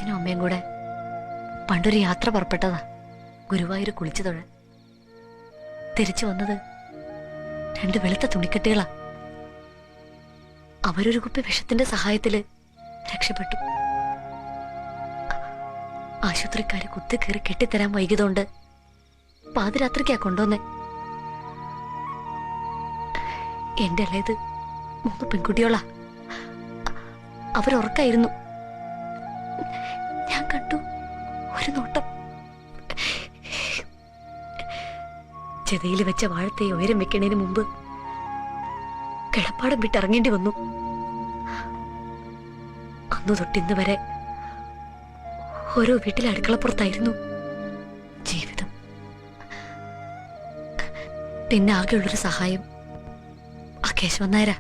അച്ഛനും അമ്മയും കൂടെ പണ്ടൊരു യാത്ര പുറപ്പെട്ടതാ, ഗുരുവായൂർ കുളിച്ചു തൊഴ. തിരിച്ചു വന്നത് 2 വെളുത്ത തുണിക്കെട്ടുകളാ. അവരൊരു കുപ്പി വിഷത്തിന്റെ സഹായത്തില് രക്ഷപ്പെട്ടു. ആശുപത്രിക്കാര് കുത്തിക്കേറി കെട്ടിത്തരാൻ വൈകിയതുകൊണ്ട് പാതിരാത്രിക്കാ കൊണ്ടുവന്നേ. എന്റെ ഇളയത് 3 പെൺകുട്ടികളാ. അവരുറക്കായിരുന്നു. ഞാൻ കണ്ടു ഒരു നോട്ടം. ചെതയിൽ വെച്ച വാഴത്തെ ഉയരം വെക്കണതിന് മുമ്പ് കിടപ്പാടം വിട്ടിറങ്ങേണ്ടി വന്നു. അന്നു തൊട്ടിന്ന് വരെ ഓരോ വീട്ടിലെ അടുക്കളപ്പുറത്തായിരുന്നു ജീവിതം. പിന്നെ ആകെയുള്ളൊരു സഹായം ആ കേശവൻ നായരാ.